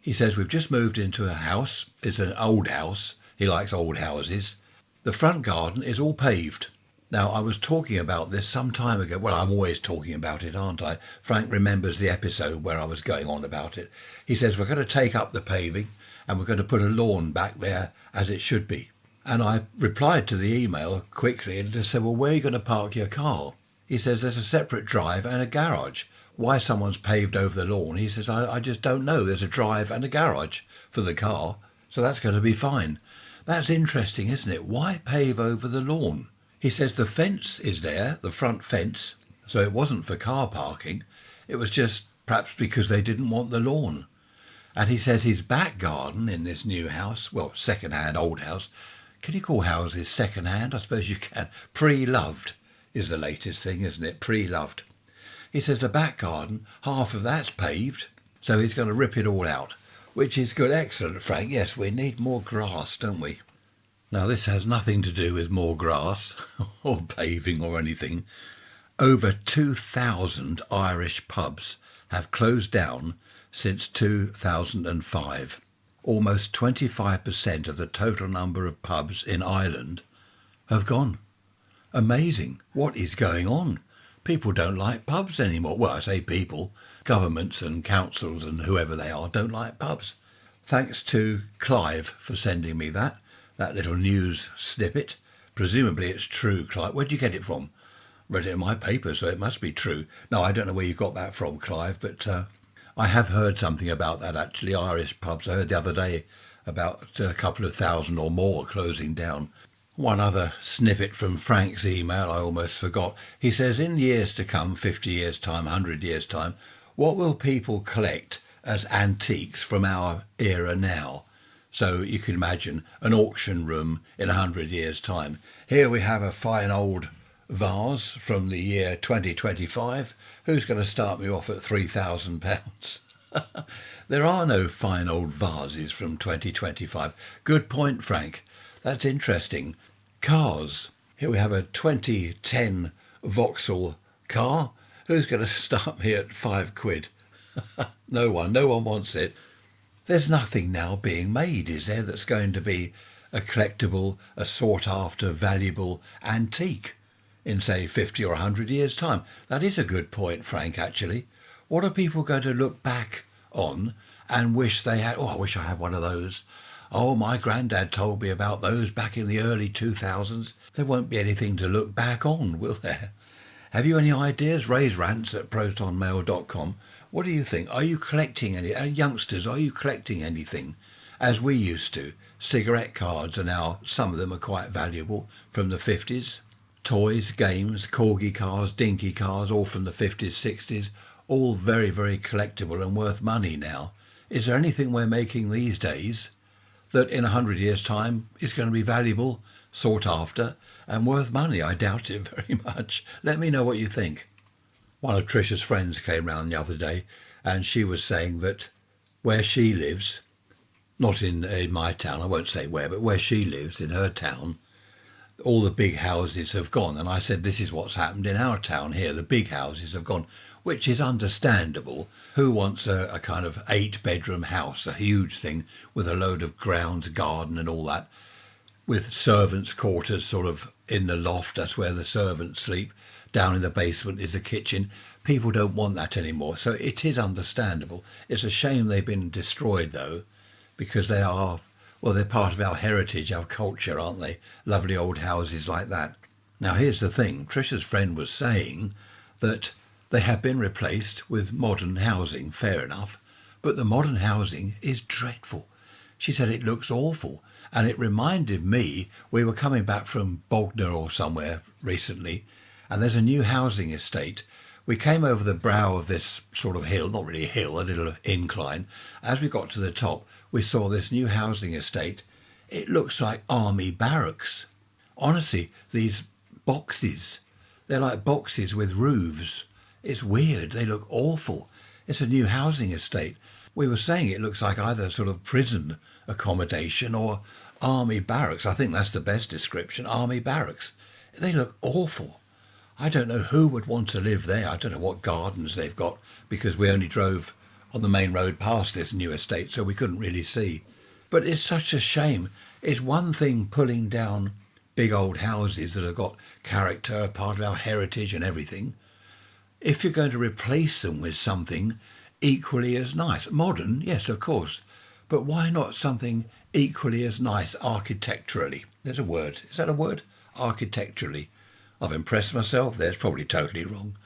[SPEAKER 1] He says, we've just moved into a house. It's an old house. He likes old houses. The front garden is all paved. Now, I was talking about this some time ago. Well, I'm always talking about it, aren't I? Frank remembers the episode where I was going on about it. He says, we're going to take up the paving and we're going to put a lawn back there as it should be. And I replied to the email quickly and just said, well, where are you going to park your car? He says, there's a separate drive and a garage. Why someone's paved over the lawn? He says, I just don't know. There's a drive and a garage for the car, so that's going to be fine. That's interesting, isn't it? Why pave over the lawn? He says the fence is there, the front fence, so it wasn't for car parking. It was just perhaps because they didn't want the lawn. And he says his back garden in this new house, well, second-hand old house. Can you call houses second-hand? I suppose you can. Pre-loved is the latest thing, isn't it? Pre-loved. He says the back garden, half of that's paved, so he's going to rip it all out, which is good. Excellent, Frank. Yes, we need more grass, don't we? Now, this has nothing to do with more grass or paving or anything. Over 2,000 Irish pubs have closed down since 2005. Almost 25% of the total number of pubs in Ireland have gone. Amazing. What is going on? People don't like pubs anymore. Well, I say people. Governments and councils and whoever they are don't like pubs. Thanks to Clive for sending me that little news snippet. Presumably it's true, Clive. Where'd you get it from? Read it in my paper, so it must be true. No, I don't know where you got that from, Clive, but I have heard something about that, actually, Irish pubs. I heard the other day about a couple of thousand or more closing down. One other snippet from Frank's email I almost forgot. He says, in years to come, 50 years' time, 100 years' time, what will people collect as antiques from our era now? So you can imagine an auction room in 100 years' time. Here we have a fine old vase from the year 2025. Who's going to start me off at £3,000? There are no fine old vases from 2025. Good point, Frank. That's interesting. Cars. Here we have a 2010 Vauxhall car. Who's going to start me at £5? No one wants it. There's nothing now being made, is there, that's going to be a collectible, a sought-after, valuable antique in, say, 50 or 100 years' time? That is a good point, Frank, actually. What are people going to look back on and wish they had? Oh, I wish I had one of those. Oh, my granddad told me about those back in the early 2000s. There won't be anything to look back on, will there? Have you any ideas? Raise rants at protonmail.com. What do you think? Are you collecting any? Youngsters, are you collecting anything? As we used to. Cigarette cards are now, some of them are quite valuable, from the 50s. Toys, games, corgi cars, dinky cars, all from the 50s, 60s. All very, very collectible and worth money now. Is there anything we're making these days that in 100 years' time is going to be valuable, sought after, and worth money? I doubt it very much. Let me know what you think. One of Trisha's friends came round the other day and she was saying that where she lives, not in my town, I won't say where, but where she lives, in her town, all the big houses have gone. And I said, this is what's happened in our town here. The big houses have gone, which is understandable. Who wants a kind of 8-bedroom house, a huge thing with a load of grounds, garden and all that, with servants' quarters sort of in the loft? That's where the servants sleep. Down in the basement is the kitchen. People don't want that anymore. So it is understandable. It's a shame they've been destroyed, though, because they are, well, they're part of our heritage, our culture, aren't they? Lovely old houses like that. Now, here's the thing. Trisha's friend was saying that they have been replaced with modern housing, fair enough, but the modern housing is dreadful. She said it looks awful. And it reminded me, we were coming back from Bognor or somewhere recently, and there's a new housing estate. We came over the brow of this sort of hill, not really a hill, a little incline. As we got to the top, we saw this new housing estate It looks like army barracks. Honestly, these boxes, they're like boxes with roofs. It's weird. They look awful. It's a new housing estate. We were saying it looks like either sort of prison accommodation or army barracks. I think that's the best description, army barracks. They look awful. I don't know who would want to live there. I don't know what gardens they've got because we only drove on the main road past this new estate, so we couldn't really see. But it's such a shame. It's one thing pulling down big old houses that have got character, a part of our heritage and everything. If you're going to replace them with something equally as nice, modern, yes, of course, but why not something equally as nice architecturally? There's a word. Is that a word? Architecturally. I've impressed myself. There's probably totally wrong.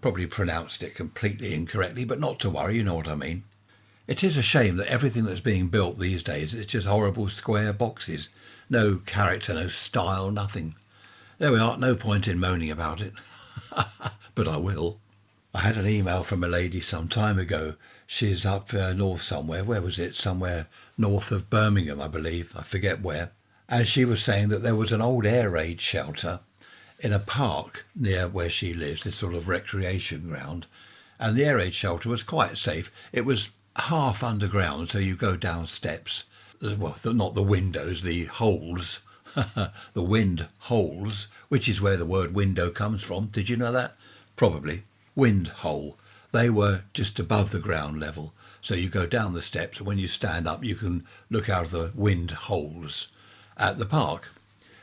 [SPEAKER 1] Probably pronounced it completely incorrectly, but not to worry, you know what I mean. It is a shame that everything that's being built these days is just horrible square boxes. No character, no style, nothing. There we are, no point in moaning about it. But I will. I had an email from a lady some time ago. She's up north somewhere. Where was it? Somewhere north of Birmingham, I believe. I forget where. And she was saying that there was an old air raid shelter in a park near where she lives, this sort of recreation ground. And the air raid shelter was quite safe. It was half underground, so you go down steps. Well, not the windows, the holes. The wind holes, which is where the word window comes from. Did you know that? Probably. Wind hole. They were just above the ground level. So you go down the steps, and when you stand up, you can look out of the wind holes at the park.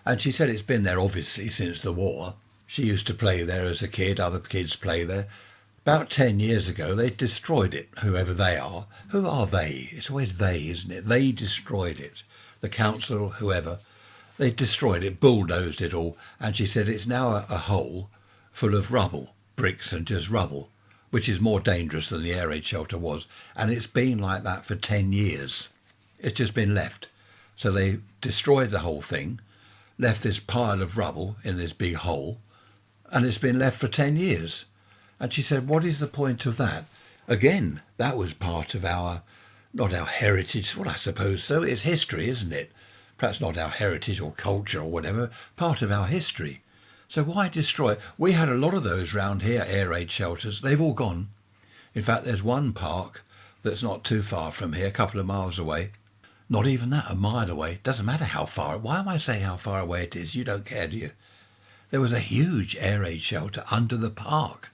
[SPEAKER 1] And she said it's been there, obviously, since the war. She used to play there as a kid. Other kids play there. About 10 years ago, they destroyed it, whoever they are. Who are they? It's always they, isn't it? They destroyed it. The council, whoever. They destroyed it, bulldozed it all. And she said it's now a hole full of rubble, bricks and just rubble, which is more dangerous than the air raid shelter was. And it's been like that for 10 years. It's just been left. So they destroyed the whole thing, left this pile of rubble in this big hole, and it's been left for 10 years. And she said, what is the point of that? Again, that was part of our, not our heritage, well, I suppose so. It's history, isn't it? Perhaps not our heritage or culture or whatever, part of our history. So why destroy it? We had a lot of those round here, air raid shelters. They've all gone. In fact, there's one park that's not too far from here, a couple of miles away. Not even that, a mile away. Doesn't matter how far. Why am I saying how far away it is? You don't care, do you? There was a huge air raid shelter under the park.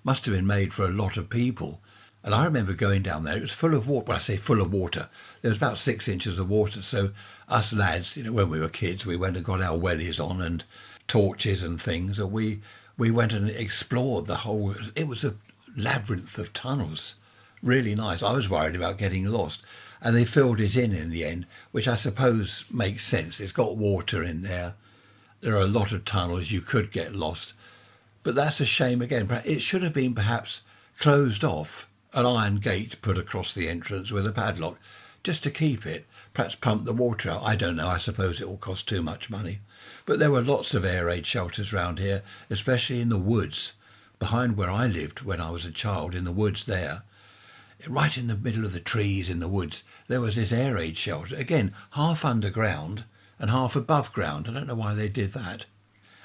[SPEAKER 1] Must have been made for a lot of people. And I remember going down there. It was full of water. Well, I say full of water. There was about 6 inches of water. So us lads, when we were kids, we went and got our wellies on and torches and things. And we went and explored the whole. It was a labyrinth of tunnels. Really nice. I was worried about getting lost. And they filled it in the end, which I suppose makes sense. It's got water in there. There are a lot of tunnels. You could get lost. But that's a shame again. It should have been perhaps closed off, an iron gate put across the entrance with a padlock, just to keep it. Perhaps pump the water out. I don't know. I suppose it will cost too much money. But there were lots of air raid shelters round here, especially in the woods, behind where I lived when I was a child, in the woods there. Right in the middle of the trees in the woods, there was this air raid shelter. Again, half underground and half above ground. I don't know why they did that.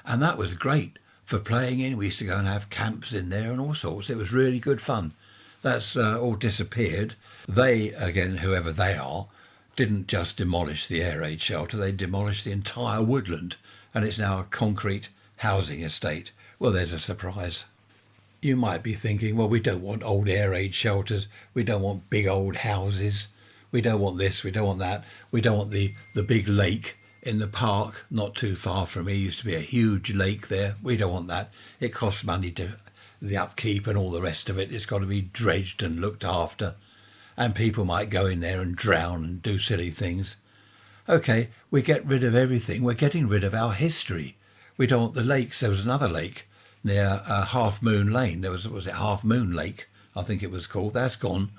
[SPEAKER 1] And that was great for playing in. We used to go and have camps in there and all sorts. It was really good fun. That's all disappeared. They, again, whoever they are, didn't just demolish the air raid shelter. They demolished the entire woodland. And it's now a concrete housing estate. Well, there's a surprise. You might be thinking, well, we don't want old air raid shelters. We don't want big old houses. We don't want this. We don't want that. We don't want the big lake in the park not too far from here. Used to be a huge lake there. We don't want that. It costs money to the upkeep and all the rest of it. It's got to be dredged and looked after. And people might go in there and drown and do silly things. OK, we get rid of everything. We're getting rid of our history. We don't want the lakes. There was another lake near Half Moon Lane. Was it Half Moon Lake? I think it was called. That's gone.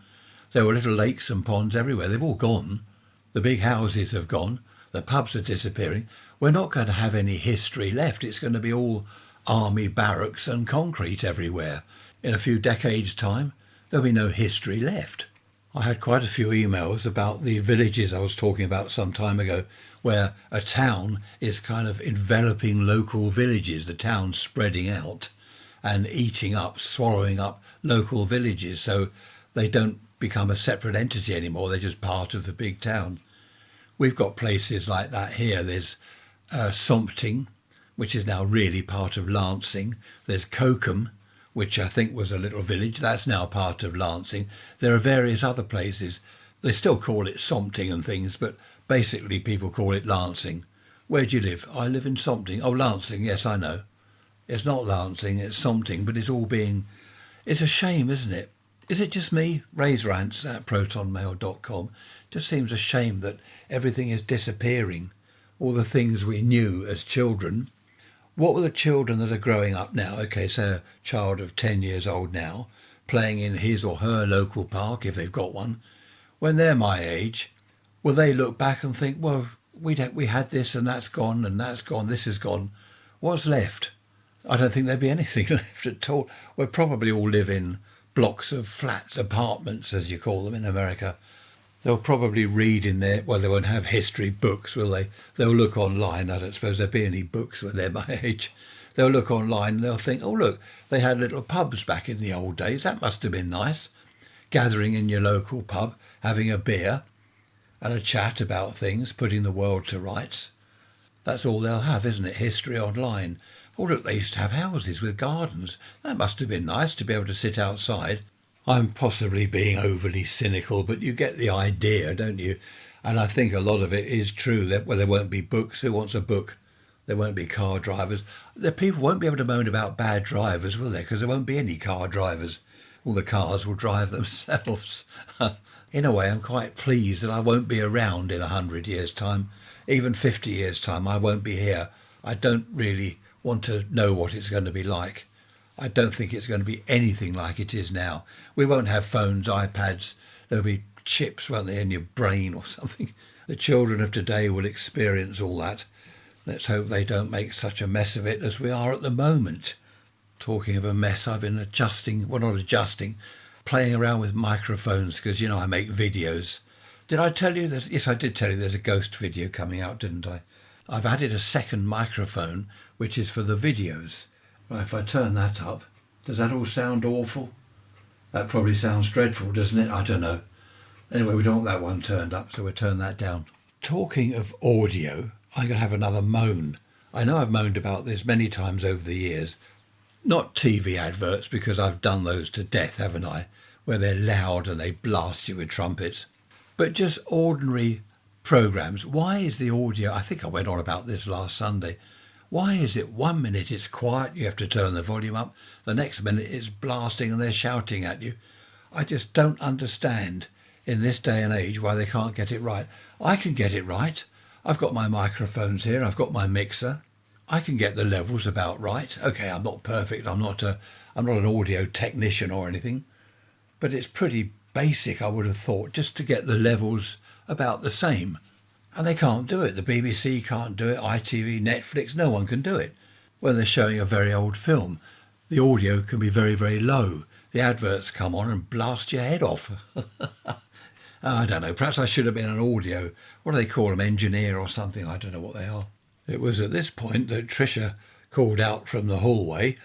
[SPEAKER 1] There were little lakes and ponds everywhere. They've all gone. The big houses have gone. The pubs are disappearing. We're not going to have any history left. It's going to be all army barracks and concrete everywhere. In a few decades' time, there'll be no history left. I had quite a few emails about the villages I was talking about some time ago, where a town is kind of enveloping local villages, the town spreading out and eating up, swallowing up local villages, so they don't become a separate entity anymore, they're just part of the big town. We've got places like that here. There's Sompting, which is now really part of Lancing. There's Cokham, which I think was a little village. That's now part of Lancing. There are various other places. They still call it Sompting and things, but basically people call it Lancing. Where do you live? I live in Sompting. Oh, Lancing, yes, I know. It's not Lancing, it's Sompting, but it's all being... It's a shame, isn't it? Is it just me? Raise Rants at protonmail.com. Just seems a shame that everything is disappearing. All the things we knew as children. What were the children that are growing up now? Okay, so a child of 10 years old now, playing in his or her local park, if they've got one. When they're my age, will they look back and think, well, we had this and that's gone, this is gone. What's left? I don't think there'd be anything left at all. We'll probably all live in blocks of flats, apartments, as you call them in America. They'll probably read in there, well, they won't have history books, will they? They'll look online. I don't suppose there'll be any books when they're my age. They'll look online and they'll think, oh, look, they had little pubs back in the old days. That must have been nice. Gathering in your local pub, having a beer and a chat about things, putting the world to rights. That's all they'll have, isn't it? History online. Oh, look, they used to have houses with gardens. That must have been nice to be able to sit outside. I'm possibly being overly cynical, but you get the idea, don't you? And I think a lot of it is true that, well, there won't be books. Who wants a book? There won't be car drivers. The people won't be able to moan about bad drivers, will they? Because there won't be any car drivers. All the cars will drive themselves. In a way, I'm quite pleased that I won't be around in 100 years' time. Even 50 years' time, I won't be here. I don't really want to know what it's going to be like. I don't think it's going to be anything like it is now. We won't have phones, iPads. There'll be chips, won't they, in your brain or something. The children of today will experience all that. Let's hope they don't make such a mess of it as we are at the moment. Talking of a mess, I've been playing around with microphones because, you know, I make videos. Did I tell you this? Yes, I did tell you there's a ghost video coming out, didn't I? I've added a second microphone, which is for the videos. Right, if I turn that up, does that all sound awful? That probably sounds dreadful, doesn't it? I don't know. Anyway, we don't want that one turned up, so we'll turn that down. Talking of audio, I'm going to have another moan. I know I've moaned about this many times over the years. Not TV adverts, because I've done those to death, haven't I? Where they're loud and they blast you with trumpets. But just ordinary programmes. Why is the audio... I think I went on about this last Sunday. Why is it 1 minute it's quiet, you have to turn the volume up, the next minute it's blasting and they're shouting at you? I just don't understand in this day and age why they can't get it right. I can get it right. I've got my microphones here, I've got my mixer. I can get the levels about right. Okay, I'm not perfect, I'm not an audio technician or anything, but it's pretty basic, I would have thought, just to get the levels about the same. And they can't do it. The BBC can't do it, ITV, Netflix, no one can do it. When they're showing a very old film, the audio can be very, very low. The adverts come on and blast your head off. I don't know, perhaps I should have been an audio, what do they call them, engineer or something, I don't know what they are. It was at this point that Tricia called out from the hallway,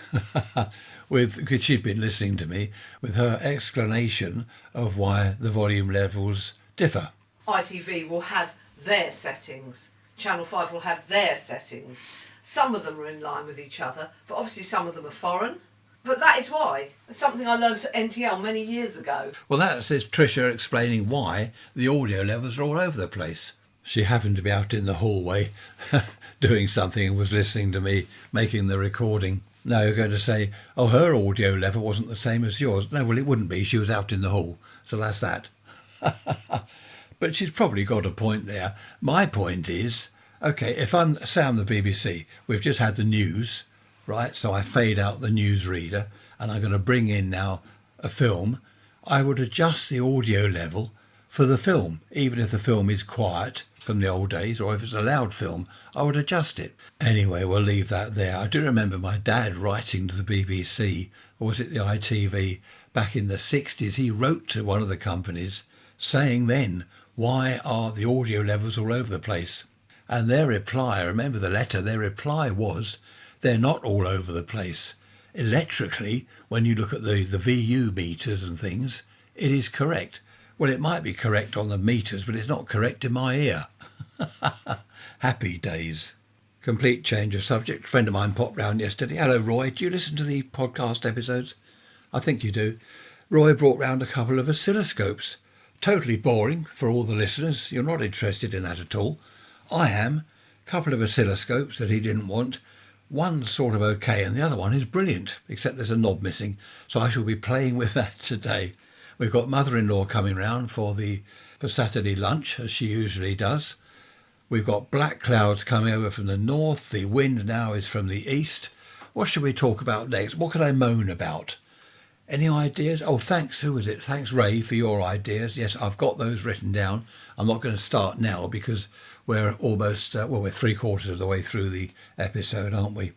[SPEAKER 1] because she'd been listening to me, with her explanation of why the volume levels differ.
[SPEAKER 2] ITV will have their settings. Channel 5 will have their settings. Some of them are in line with each other, but obviously some of them are foreign. But that is why. It's something I learned at NTL many years ago.
[SPEAKER 1] Well, that is Tricia explaining why the audio levels are all over the place. She happened to be out in the hallway doing something and was listening to me making the recording. Now you're going to say, oh, her audio level wasn't the same as yours. No, well, it wouldn't be. She was out in the hall. So that's that. But she's probably got a point there. My point is, okay, if I'm the BBC, we've just had the news, right? So I fade out the newsreader and I'm going to bring in now a film. I would adjust the audio level for the film, even if the film is quiet from the old days, or if it's a loud film, I would adjust it. Anyway, we'll leave that there. I do remember my dad writing to the BBC, or was it the ITV, back in the 60s. He wrote to one of the companies saying then, why are the audio levels all over the place? And their reply, remember the letter, their reply was, they're not all over the place. Electrically, when you look at the VU meters and things, it is correct. Well, it might be correct on the meters, but it's not correct in my ear. Happy days. Complete change of subject. A friend of mine popped round yesterday. Hello, Roy. Do you listen to the podcast episodes? I think you do. Roy brought round a couple of oscilloscopes. Totally boring for all the listeners. You're not interested in that at all. I am. A couple of oscilloscopes that he didn't want. One's sort of okay and the other one is brilliant, except there's a knob missing. So I shall be playing with that today. We've got mother-in-law coming round for Saturday lunch, as she usually does. We've got black clouds coming over from the north. The wind now is from the east. What should we talk about next? What could I moan about? Any ideas? Oh, thanks. Who was it? Thanks, Ray, for your ideas. Yes, I've got those written down. I'm not going to start now because we're almost, we're 3/4 of the way through the episode, aren't we?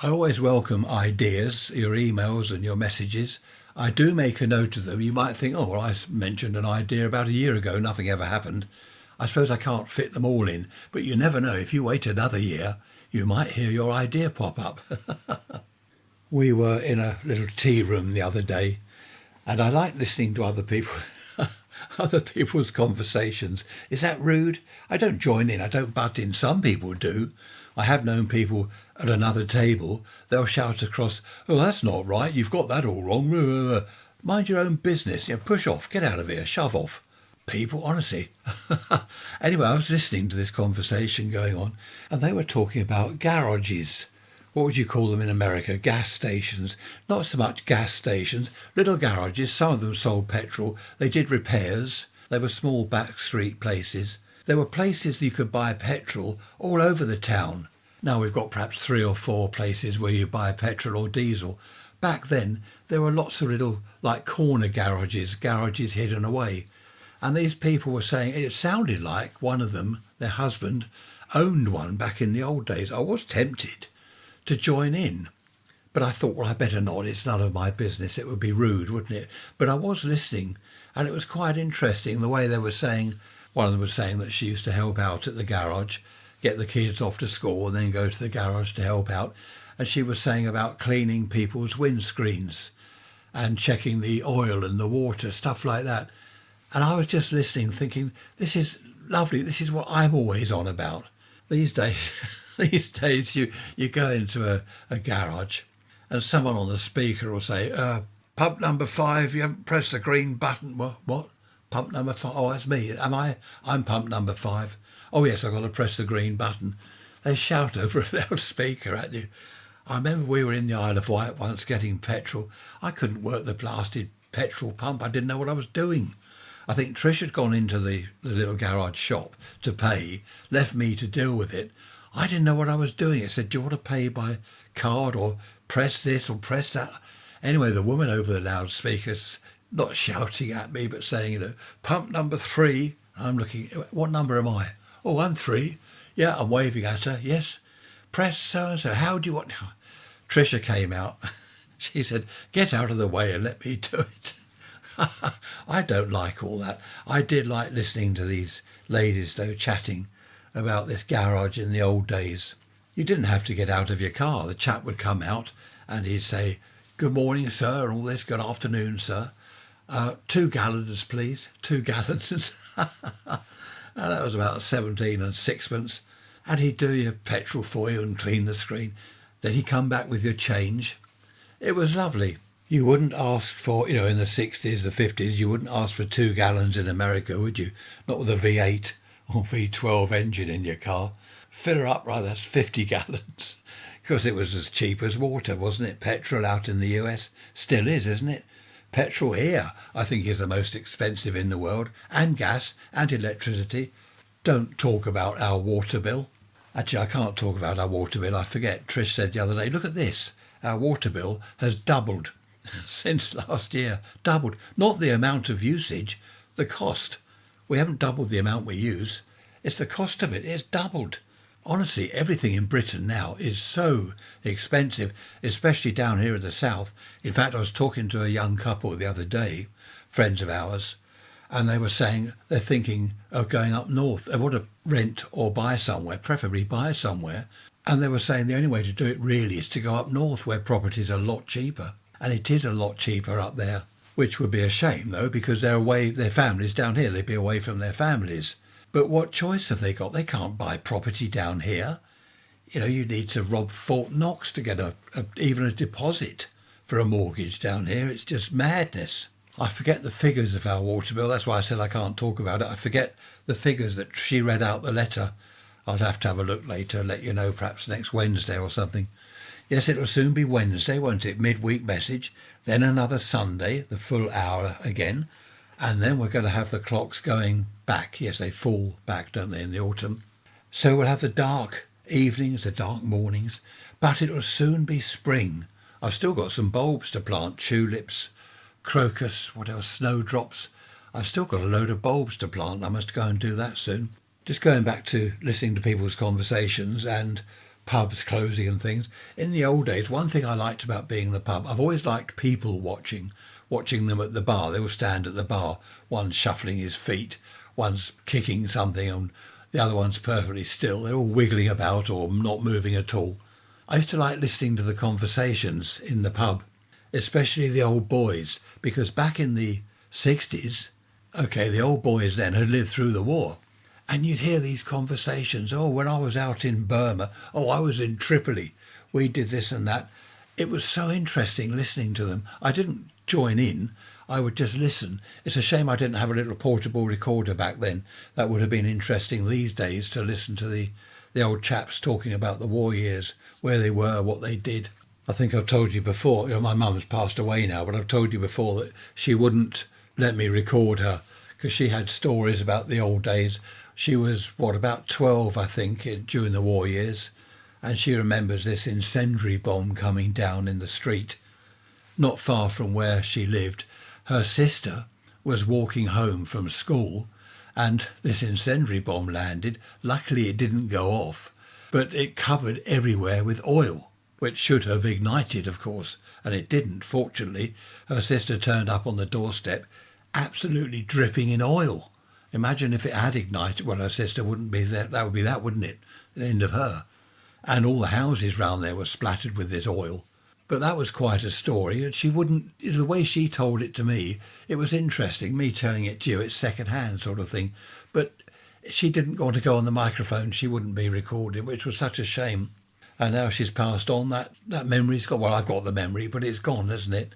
[SPEAKER 1] I always welcome ideas, your emails and your messages. I do make a note of them. You might think, oh, well, I mentioned an idea about a year ago. Nothing ever happened. I suppose I can't fit them all in, but you never know. If you wait another year, you might hear your idea pop up. We were in a little tea room the other day, and I like listening to other people's conversations. Is that rude? I don't join in. I don't butt in. Some people do. I have known people at another table, they'll shout across, oh, that's not right. You've got that all wrong. Mind your own business. Push off. Get out of here. Shove off. People, honestly. Anyway, I was listening to this conversation going on, and they were talking about garages. What would you call them in America? Gas stations. Not so much gas stations, little garages. Some of them sold petrol. They did repairs. They were small back street places. There were places that you could buy petrol all over the town. Now we've got perhaps 3 or 4 places where you buy petrol or diesel. Back then, there were lots of little, like corner garages hidden away. And these people were saying, it sounded like one of them, their husband, owned one back in the old days. I was tempted to join in, but I thought, well, I better not. It's none of my business. It would be rude, wouldn't it? But I was listening, and it was quite interesting the way they were saying. One of them was saying that she used to help out at the garage, get the kids off to school and then go to the garage to help out. And she was saying about cleaning people's windscreens and checking the oil and the water, stuff like that. And I was just listening, thinking, this is lovely. This is what I'm always on about. These days, you go into a garage and someone on the speaker will say, pump number 5, you haven't pressed the green button. What? Pump number 5? Oh, that's me. I'm pump number 5. Oh, yes, I've got to press the green button. They shout over a loudspeaker at you. I remember we were in the Isle of Wight once getting petrol. I couldn't work the blasted petrol pump. I didn't know what I was doing. I think Trish had gone into the little garage shop to pay, left me to deal with it. I didn't know what I was doing. It said, do you want to pay by card or press this or press that? Anyway, the woman over the loudspeakers, not shouting at me, but saying, pump number 3. I'm looking, what number am I? Oh, I'm 3. Yeah, I'm waving at her. Yes. Press so-and-so. How do you want? Tricia came out. She said, get out of the way and let me do it. I don't like all that. I did like listening to these ladies, though, chatting about this garage in the old days. You didn't have to get out of your car. The chap would come out and he'd say, good morning, sir, and all this, good afternoon, sir. 2 gallons, please. 2 gallons. And that was about 17 and 6pence. And he'd do your petrol for you and clean the screen. Then he'd come back with your change. It was lovely. You wouldn't ask for, in the 60s, the 50s, you wouldn't ask for 2 gallons in America, would you? Not with a V8 or V12 engine in your car. Fill her up, right, that's 50 gallons. Because it was as cheap as water, wasn't it? Petrol out in the US still is, isn't it? Petrol here, I think, is the most expensive in the world. And gas and electricity. Don't talk about our water bill. Actually, I can't talk about our water bill. I forget. Trish said the other day, look at this. Our water bill has doubled since last year. Doubled. Not the amount of usage, the cost. We haven't doubled the amount we use. It's the cost of it. It's doubled. Honestly, everything in Britain now is so expensive, especially down here in the south. In fact, I was talking to a young couple the other day, friends of ours, and they were saying they're thinking of going up north. They want to rent or buy somewhere, preferably buy somewhere. And they were saying the only way to do it really is to go up north where properties are a lot cheaper. And it is a lot cheaper up there, which would be a shame though, because they're away, their families down here, they'd be away from their families. But what choice have they got? They can't buy property down here. You know, you need to rob Fort Knox to get even a deposit for a mortgage down here. It's just madness. I forget the figures of our water bill. That's why I said I can't talk about it. I forget the figures that she read out the letter. I'll have to have a look later, let you know, perhaps next Wednesday or something. Yes, it'll soon be Wednesday, won't it? Midweek message. Then another Sunday, the full hour again. And then we're going to have the clocks going back. Yes, they fall back, don't they, in the autumn. So we'll have the dark evenings, the dark mornings. But it'll soon be spring. I've still got some bulbs to plant. Tulips, crocus, what else, snowdrops. I've still got a load of bulbs to plant. I must go and do that soon. Just going back to listening to people's conversations and pubs closing and things. In the old days, one thing I liked about being in the pub, I've always liked people watching them at the bar. They will stand at the bar, one shuffling his feet, one's kicking something, and the other one's perfectly still. They're all wiggling about or not moving at all. I used to like listening to the conversations in the pub, especially the old boys, because back in the 60s, the old boys then had lived through the war. And you'd hear these conversations. Oh, when I was out in Burma. Oh, I was in Tripoli. We did this and that. It was so interesting listening to them. I didn't join in. I would just listen. It's a shame I didn't have a little portable recorder back then. That would have been interesting these days to listen to the old chaps talking about the war years, where they were, what they did. I think I've told you before, my mum's passed away now, but I've told you before that she wouldn't let me record her because she had stories about the old days. She was, about 12, I think, during the war years, and she remembers this incendiary bomb coming down in the street, not far from where she lived. Her sister was walking home from school, and this incendiary bomb landed. Luckily, it didn't go off, but it covered everywhere with oil, which should have ignited, of course, and it didn't, fortunately. Her sister turned up on the doorstep, absolutely dripping in oil. Imagine if it had ignited. Well, her sister wouldn't be there. That would be that, wouldn't it? The end of her. And all the houses round there were splattered with this oil. But that was quite a story. And she wouldn't, the way she told it to me, it was interesting. Me telling it to you, it's second-hand sort of thing. But she didn't want to go on the microphone. She wouldn't be recorded, which was such a shame. And now she's passed on. That memory's gone. Well, I've got the memory, but it's gone, hasn't it?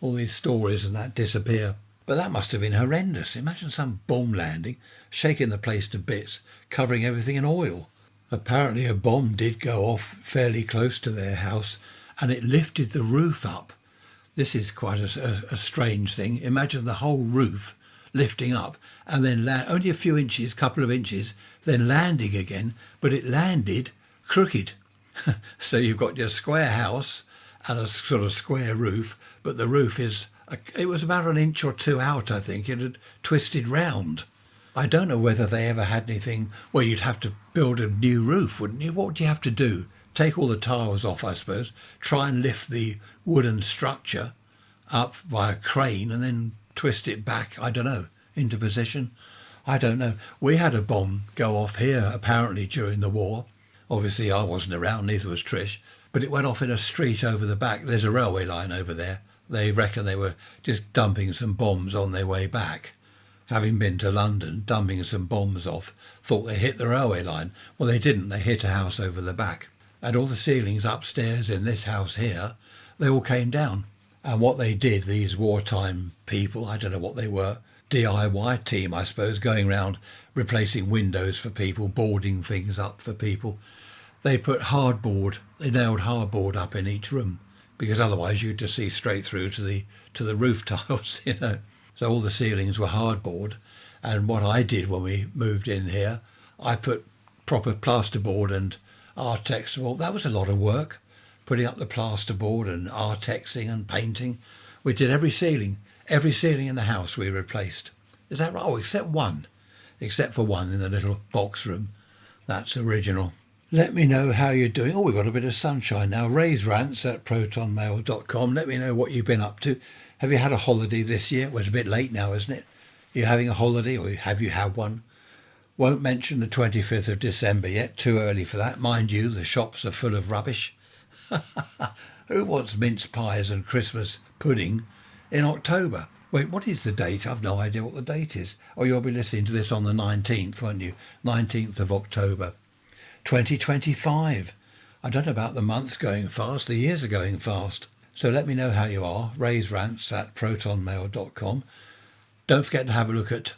[SPEAKER 1] All these stories and that disappear. But that must have been horrendous. Imagine some bomb landing, shaking the place to bits, covering everything in oil. Apparently a bomb did go off fairly close to their house, and it lifted the roof up. This is quite a strange thing. Imagine the whole roof lifting up and then only a few inches, couple of inches, then landing again, but it landed crooked. So you've got your square house and a sort of square roof, but the roof it was about an inch or two out, I think. It had twisted round. I don't know whether they ever had anything where you'd have to build a new roof, wouldn't you? What would you have to do? Take all the tiles off, I suppose, try and lift the wooden structure up by a crane and then twist it back, I don't know, into position. I don't know. We had a bomb go off here, apparently, during the war. Obviously, I wasn't around, neither was Trish, but it went off in a street over the back. There's a railway line over there. They reckon they were just dumping some bombs on their way back. Having been to London, dumping some bombs off, thought they hit the railway line. Well, they didn't. They hit a house over the back. And all the ceilings upstairs in this house here, they all came down. And what they did, these wartime people, I don't know what they were, DIY team, I suppose, going around replacing windows for people, boarding things up for people. They nailed hardboard up in each room, because otherwise you'd just see straight through to the roof tiles, So all the ceilings were hardboard. And what I did when we moved in here, I put proper plasterboard and Artex. Well, that was a lot of work, putting up the plasterboard and Artexing and painting. We did every ceiling in the house we replaced. Is that right? Oh, except for one in the little box room. That's original. Let me know how you're doing. Oh, we've got a bit of sunshine now. Raise rants at protonmail.com. Let me know what you've been up to. Have you had a holiday this year? Well, it's a bit late now, isn't it? Are you having a holiday, or have you had one? Won't mention the 25th of December yet, too early for that. Mind you, the shops are full of rubbish. Who wants mince pies and Christmas pudding in October? Wait, what is the date? I've no idea what the date is. Oh, you'll be listening to this on the 19th, won't you? 19th of October. 2025. I don't know about the months going fast, the years are going fast. So let me know how you are. raiserants@protonmail.com. Don't forget to have a look at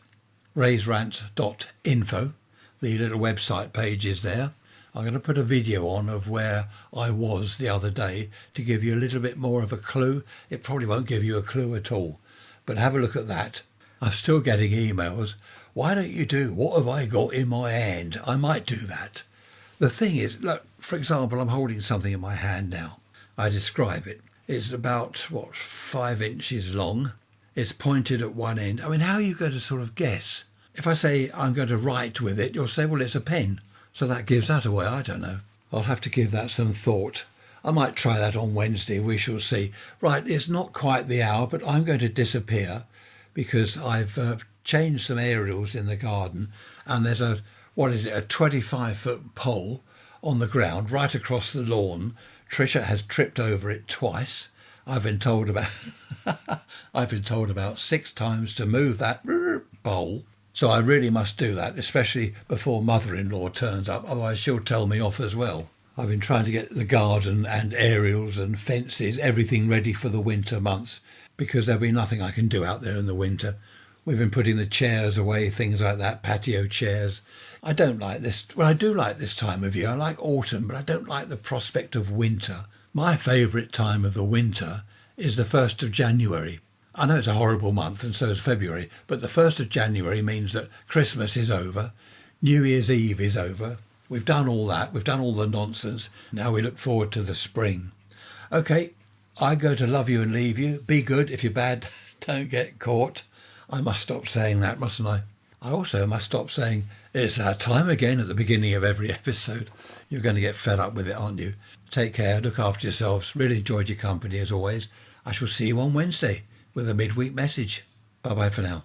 [SPEAKER 1] raiserants.info. The little website page is there. I'm going to put a video on of where I was the other day to give you a little bit more of a clue. It probably won't give you a clue at all, but have a look at that. I'm still getting emails. Why don't you do what have I got in my hand? I might do that. The thing is, look, for example, I'm holding something in my hand now. I describe it. It's about, 5 inches long. It's pointed at one end. I mean, how are you going to sort of guess? If I say I'm going to write with it, you'll say, well, it's a pen. So that gives that away. I don't know. I'll have to give that some thought. I might try that on Wednesday. We shall see. Right, it's not quite the hour, but I'm going to disappear because I've changed some aerials in the garden, and there's a 25-foot pole on the ground right across the lawn. Tricia has tripped over it twice. I've been told about 6 times to move that pole. So I really must do that, especially before mother-in-law turns up, otherwise she'll tell me off as well. I've been trying to get the garden and aerials and fences, everything ready for the winter months, because there'll be nothing I can do out there in the winter. We've been putting the chairs away, things like that, patio chairs. I don't like this. Well, I do like this time of year. I like autumn, but I don't like the prospect of winter. My favourite time of the winter is the 1st of January. I know it's a horrible month, and so is February, but the 1st of January means that Christmas is over, New Year's Eve is over. We've done all that. We've done all the nonsense. Now we look forward to the spring. Okay, I go to love you and leave you. Be good. If you're bad, don't get caught. I must stop saying that, mustn't I? I also must stop saying, it's our time again at the beginning of every episode. You're going to get fed up with it, aren't you? Take care. Look after yourselves. Really enjoyed your company as always. I shall see you on Wednesday with a midweek message. Bye-bye for now.